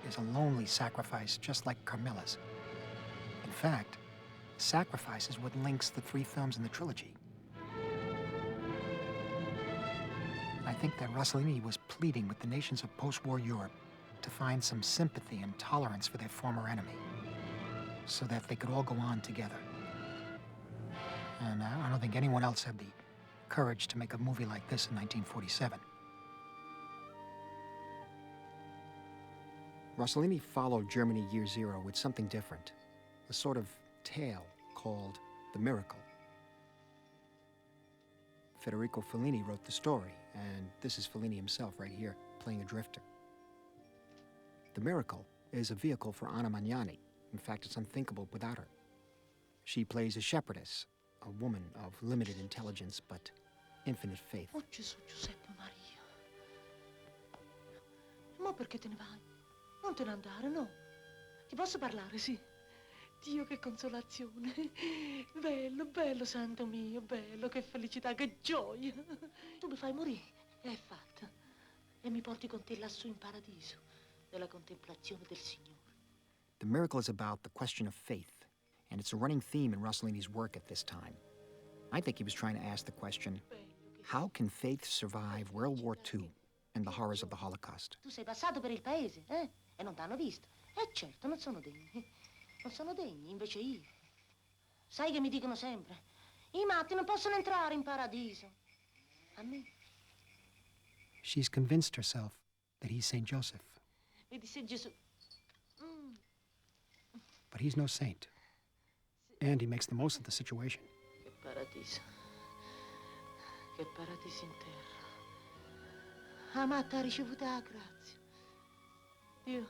is a lonely sacrifice, just like Carmilla's. In fact, sacrifice is what links the three films in the trilogy. I think that Rossellini was pleading with the nations of post-war Europe to find some sympathy and tolerance for their former enemy, so that they could all go on together. And I don't think anyone else had the courage to make a movie like this in 1947. Rossellini followed Germany Year Zero with something different, a sort of tale called The Miracle. Federico Fellini wrote the story, and this is Fellini himself right here, playing a drifter. The Miracle is a vehicle for Anna Magnani. In fact, it's unthinkable without her. She plays a shepherdess, a woman of limited intelligence but infinite faith. Oh Gesù, Giuseppe Maria. Ma perché te ne vai? Non te ne andare, no. Ti posso parlare, sì. Dio, che consolazione. Bello, bello, santo mio, bello, che felicità, che gioia. Tu mi fai morire, e è fatta. E mi porti con te lassù in paradiso, nella contemplazione del Signore. The Miracle is about the question of faith, and it's a running theme in Rossellini's work at this time. I think he was trying to ask the question, how can faith survive World War II and the horrors of the Holocaust? Tu sei passato per il paese, eh? E non t'hanno visto. Certo, non sono degni. Non sono degni, invece io. Sai che mi dicono sempre? I matti non possono entrare in paradiso. A me. She's convinced herself that he's St. Joseph. Vedi se Gesù. But he's no saint. And he makes the most of the situation. Che paradiso. Che paradiso in terra. Ah, matta ha ricevuto la grazia. Io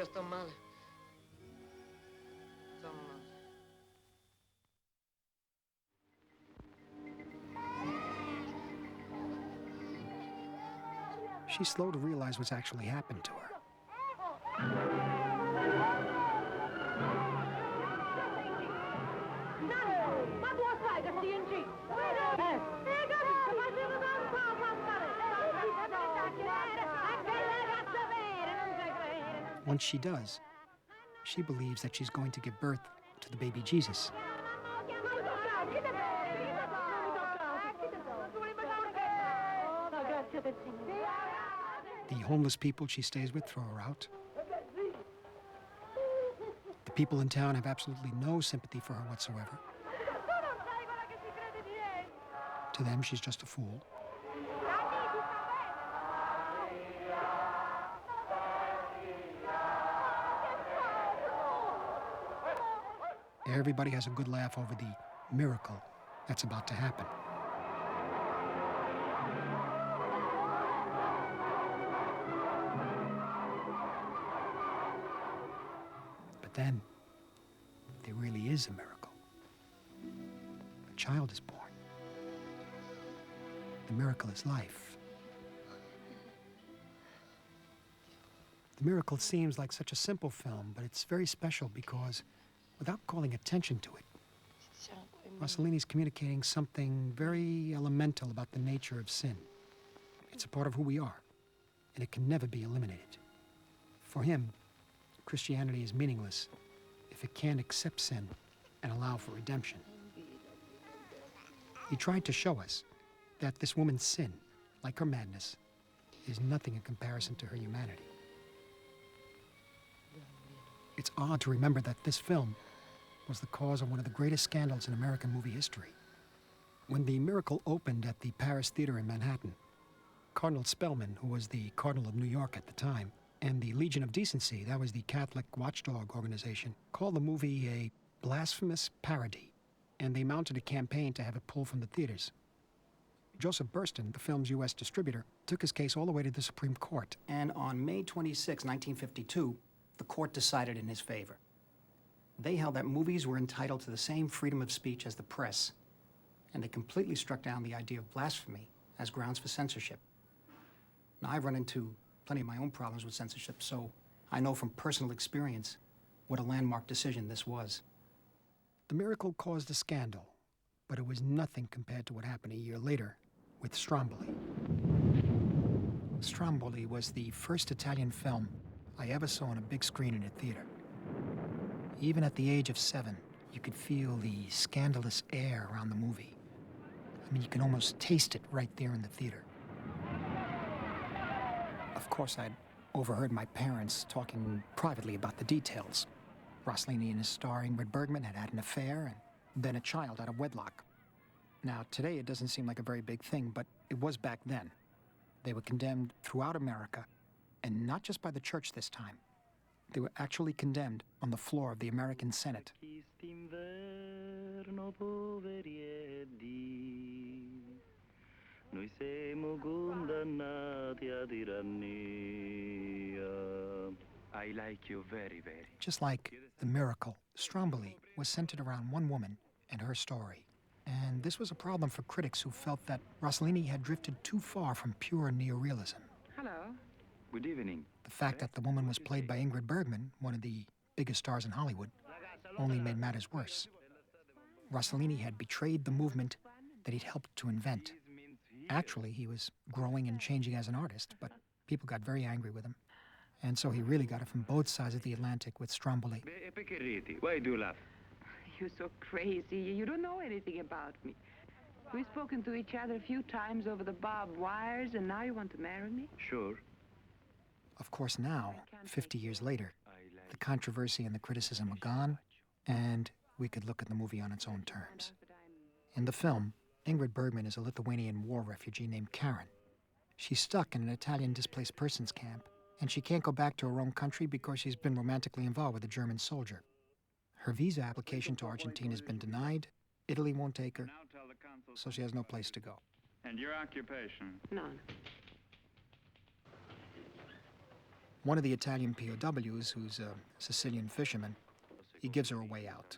sto male. Sto male. She's slow to realize what's actually happened to her. Ma tu sai che stai in giro? Once she does, she believes that she's going to give birth to the baby Jesus. The homeless people she stays with throw her out. The people in town have absolutely no sympathy for her whatsoever. To them, she's just a fool. Everybody has a good laugh over the miracle that's about to happen. But then, there really is a miracle. A child is born. The miracle is life. The Miracle seems like such a simple film, but it's very special because, without calling attention to it, Rossellini's communicating something very elemental about the nature of sin. It's a part of who we are, and it can never be eliminated. For him, Christianity is meaningless if it can't accept sin and allow for redemption. He tried to show us that this woman's sin, like her madness, is nothing in comparison to her humanity. It's odd to remember that this film was the cause of one of the greatest scandals in American movie history. When The Miracle opened at the Paris Theater in Manhattan, Cardinal Spellman, who was the Cardinal of New York at the time, and the Legion of Decency, that was the Catholic watchdog organization, called the movie a blasphemous parody, and they mounted a campaign to have it pulled from the theaters. Joseph Burstyn, the film's U.S. distributor, took his case all the way to the Supreme Court. And on May 26, 1952, the court decided in his favor. They held that movies were entitled to the same freedom of speech as the press, and they completely struck down the idea of blasphemy as grounds for censorship. Now, I've run into plenty of my own problems with censorship, so I know from personal experience what a landmark decision this was. The miracle caused a scandal, but it was nothing compared to what happened a year later with Stromboli. Stromboli was the first Italian film I ever saw on a big screen in a theater. Even at the age of 7, you could feel the scandalous air around the movie. I mean, you can almost taste it right there in the theater. Of course, I'd overheard my parents talking privately about the details. Rossellini and his star Ingrid Bergman had had an affair and then a child out of wedlock. Now, today it doesn't seem like a very big thing, but it was back then. They were condemned throughout America, and not just by the church this time. They were actually condemned on the floor of the American Senate. I like you very, very. Just like The Miracle, Stromboli was centered around one woman and her story. And this was a problem for critics who felt that Rossellini had drifted too far from pure neorealism. Hello. Good evening. The fact that the woman was played by Ingrid Bergman, one of the biggest stars in Hollywood, only made matters worse. Rossellini had betrayed the movement that he'd helped to invent. Actually, he was growing and changing as an artist, but people got very angry with him. And so he really got it from both sides of the Atlantic with Stromboli. Why do you laugh? You're so crazy. You don't know anything about me. We've spoken to each other a few times over the barbed wires, and now you want to marry me? Sure. Of course, now, 50 years later, the controversy and the criticism are gone, and we could look at the movie on its own terms. In the film, Ingrid Bergman is a Lithuanian war refugee named Karen. She's stuck in an Italian displaced persons camp, and she can't go back to her own country because she's been romantically involved with a German soldier. Her visa application to Argentina has been denied. Italy won't take her, so she has no place to go. And your occupation? None. One of the Italian POWs, who's a Sicilian fisherman, he gives her a way out.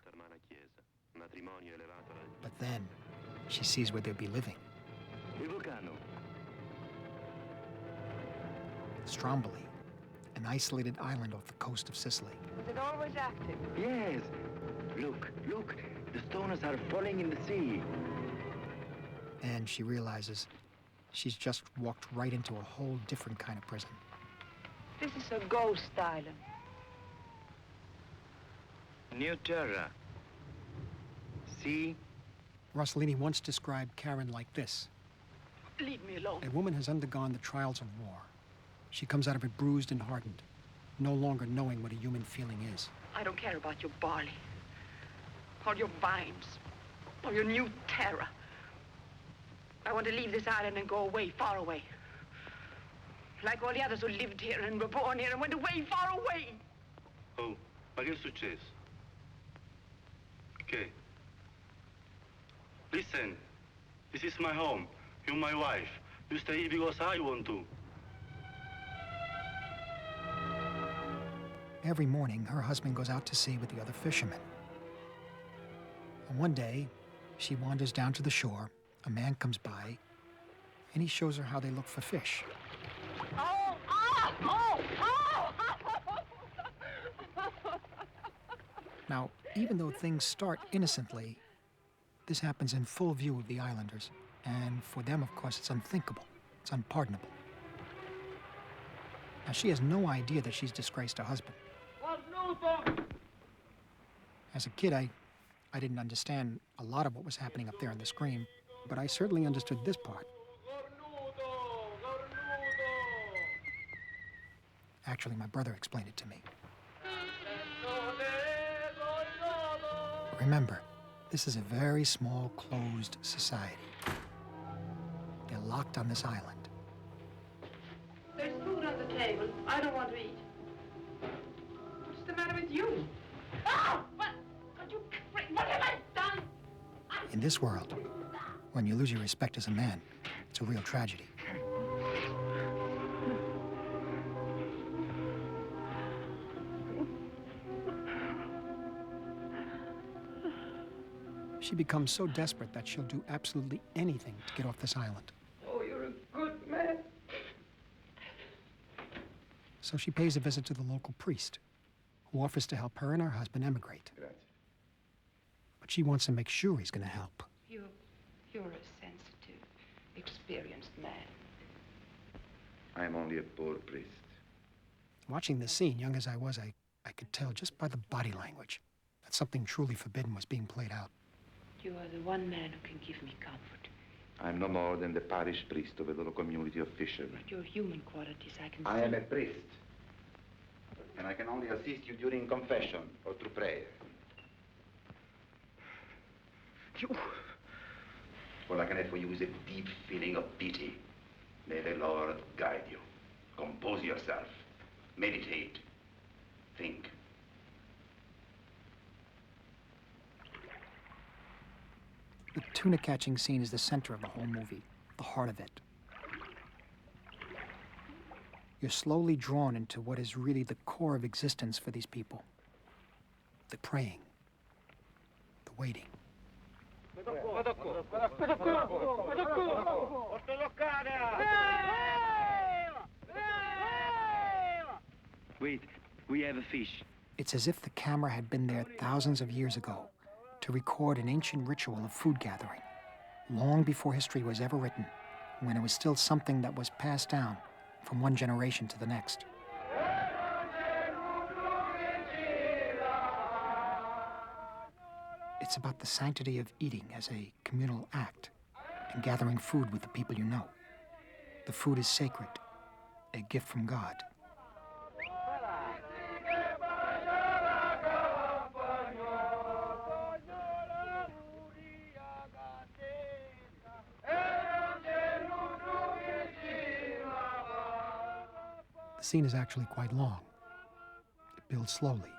But then, she sees where they'll be living. Stromboli, an isolated island off the coast of Sicily. Is it always active? Yes. Look, look. The stones are falling in the sea. And she realizes she's just walked right into a whole different kind of prison. This is a ghost island. New Terra. See? Rossellini once described Karen like this. Leave me alone. A woman has undergone the trials of war. She comes out of it bruised and hardened, no longer knowing what a human feeling is. I don't care about your barley, or your vines, or your new terror. I want to leave this island and go away, far away. Like all the others who lived here and were born here and went away, far away. Oh, ma che è successo? Che? Listen, this is my home. You're my wife. You stay here because I want to. Every morning, her husband goes out to sea with the other fishermen. And one day, she wanders down to the shore. A man comes by, and he shows her how they look for fish. Oh, oh, oh, oh! Now, even though things start innocently, this happens in full view of the islanders. And for them, of course, it's unthinkable. It's unpardonable. Now, she has no idea that she's disgraced her husband. As a kid, I didn't understand a lot of what was happening up there on the screen, but I certainly understood this part. Actually, my brother explained it to me. Remember, this is a very small, closed society. They're locked on this island. There's food on the table. I don't want to eat. What's the matter with you? Oh! What have I done? In this world, when you lose your respect as a man, it's a real tragedy. She becomes so desperate that she'll do absolutely anything to get off this island. Oh, you're a good man. So she pays a visit to the local priest, who offers to help her and her husband emigrate. Grazie. But she wants to make sure he's going to help. You're a sensitive, experienced man. I am only a poor priest. Watching this scene, young as I was, I could tell just by the body language that something truly forbidden was being played out. You are the one man who can give me comfort. I'm no more than the parish priest of a little community of fishermen. But your human qualities I can I see. am a priest, and I can only assist you during confession or through prayer. All I can have for you is a deep feeling of pity. May the Lord guide you. Compose yourself. Meditate. Think. The tuna catching scene is the center of the whole movie, the heart of it. You're slowly drawn into what is really the core of existence for these people. The praying, the waiting. Wait, we have a fish. It's as if the camera had been there thousands of years ago to record an ancient ritual of food gathering, long before history was ever written, when it was still something that was passed down from one generation to the next. It's about the sanctity of eating as a communal act and gathering food with the people you know. The food is sacred, a gift from God. The scene is actually quite long. It builds slowly,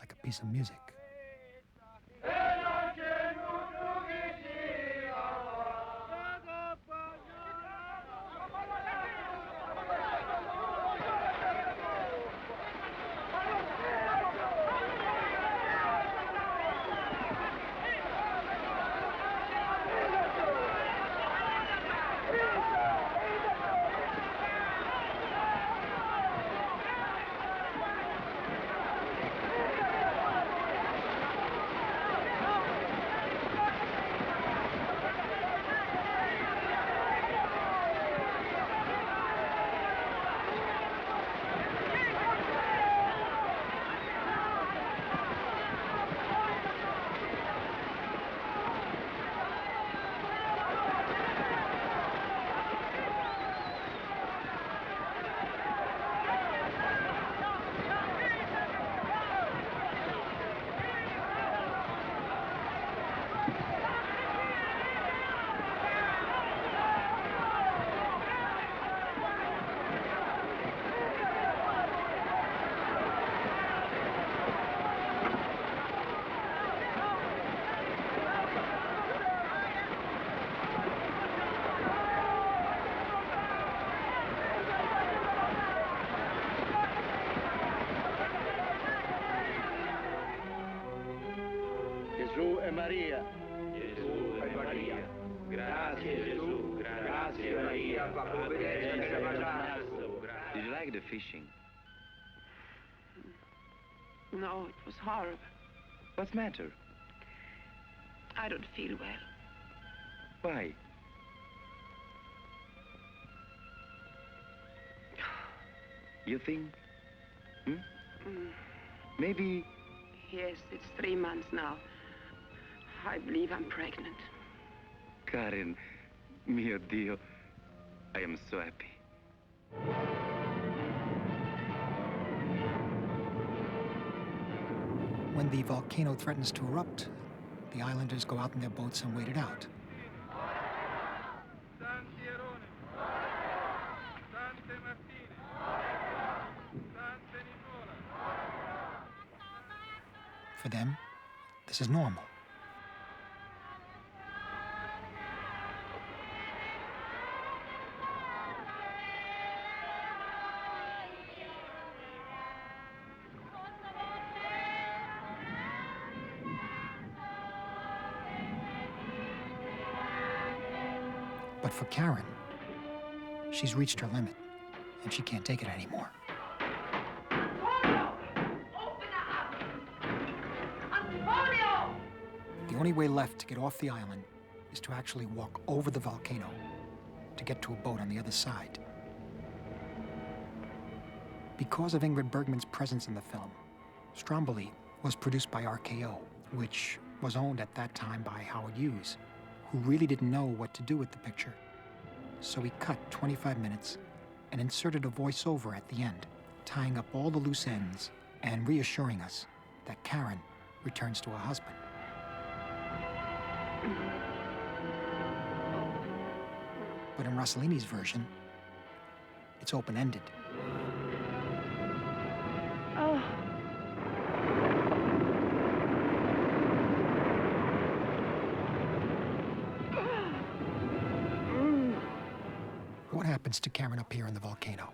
like a piece of music. Gesù e Maria. Gesù e Maria. Grazie Gesù, grazie Maria, fa provvidenza che ne faccia. Did you like the fishing? No, it was horrible. What's the matter? I don't feel well. Why? You think? Maybe... Yes, it's 3 months now. I believe I'm pregnant. Karen, mio Dio, I am so happy. When the volcano threatens to erupt, the islanders go out in their boats and wait it out. For them, this is normal. But for Karen, she's reached her limit, and she can't take it anymore. The only way left to get off the island is to actually walk over the volcano to get to a boat on the other side. Because of Ingrid Bergman's presence in the film, Stromboli was produced by RKO, which was owned at that time by Howard Hughes, who really didn't know what to do with the picture. So he cut 25 minutes and inserted a voiceover at the end, tying up all the loose ends and reassuring us that Karen returns to her husband. But in Rossellini's version, it's open-ended. What happens to Karen up here in the volcano?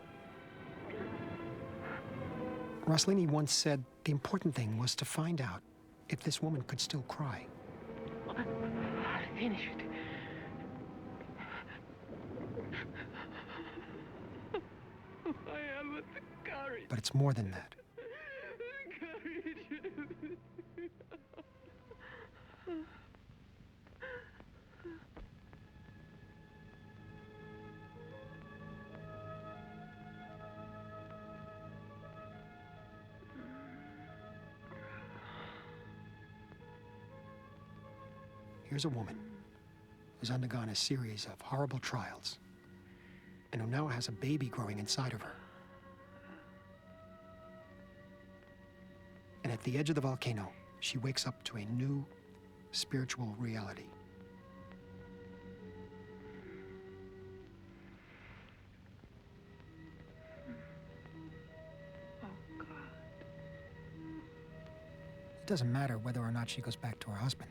Rossellini once said the important thing was to find out if this woman could still cry. Finish it. I haven't the courage. But it's more than that. Here's a woman who's undergone a series of horrible trials and who now has a baby growing inside of her. And at the edge of the volcano, she wakes up to a new spiritual reality. Oh, God. It doesn't matter whether or not she goes back to her husband.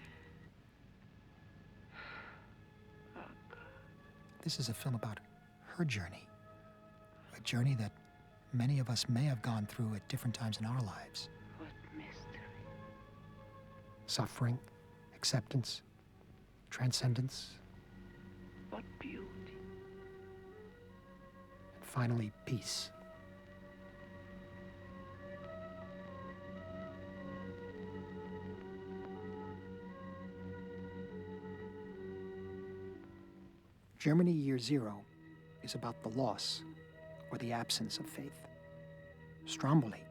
This is a film about her journey, a journey that many of us may have gone through at different times in our lives. What mystery. Suffering, acceptance, transcendence. What beauty. And finally, peace. Germany Year Zero is about the loss or the absence of faith. Stromboli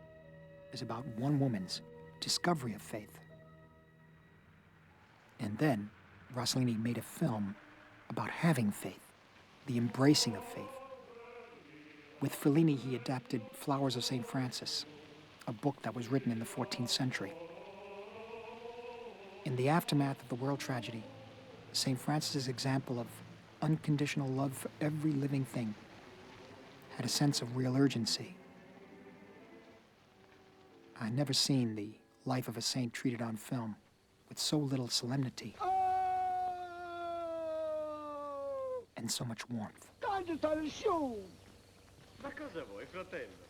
is about one woman's discovery of faith. And then Rossellini made a film about having faith, the embracing of faith. With Fellini, he adapted Flowers of St. Francis, a book that was written in the 14th century. In the aftermath of the world tragedy, St. Francis's example of unconditional love for every living thing had a sense of real urgency. I'd never seen the life of a saint treated on film with so little solemnity and so much warmth. Quando sta il show? Ma cosa vuoi, fratello?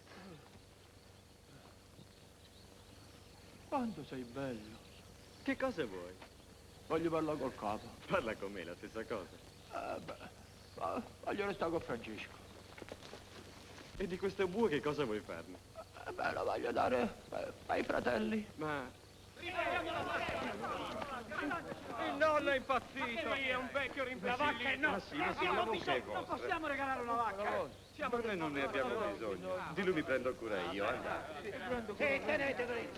Quanto sei bello. Che cosa vuoi? Voglio parlare col capo. Parla con me, la stessa cosa. Voglio restare con Francesco. E di questo bue che cosa vuoi farne? Beh, lo voglio dare ai fratelli. Ma... Il nonno è impazzito! Sì, è un vecchio rimpiazzito! La vacca è no! Ma sì, ma sì, la mucca è Non possiamo regalare una vacca! Ma noi non ne abbiamo bisogno. Di lui mi prendo cura io, Tenetelo in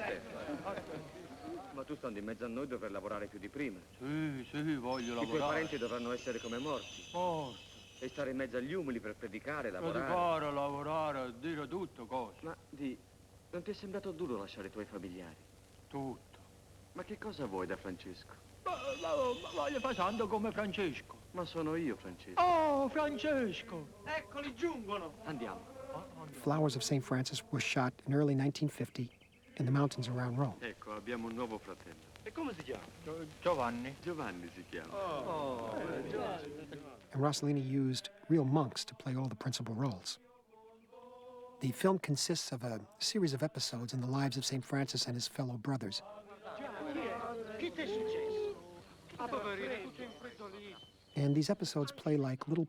Ma tu stando in mezzo a noi dover lavorare più di prima. Sì, voglio I tuoi lavorare. parenti dovranno essere come morti. Morto. E stare in mezzo agli umili per predicare, lavorare. Predicare, lavorare, dire tutto, cosa. Ma non ti è sembrato duro lasciare i tuoi familiari? Tutto. Ma che cosa vuoi da Francesco? Voglio fare santo come Francesco. Ma sono io, Francesco. Oh, Francesco! Eccoli, giungono! Andiamo. Flowers of St. Francis was shot in early 1950 in the mountains around Rome. Ecco, abbiamo un nuovo fratello. E come si chiama? Giovanni. Giovanni si chiama. And Rossellini used real monks to play all the principal roles. The film consists of a series of episodes in the lives of St. Francis and his fellow brothers. Chi ti è successo? Ah, poverino, tutto infreddolito. And these episodes play like little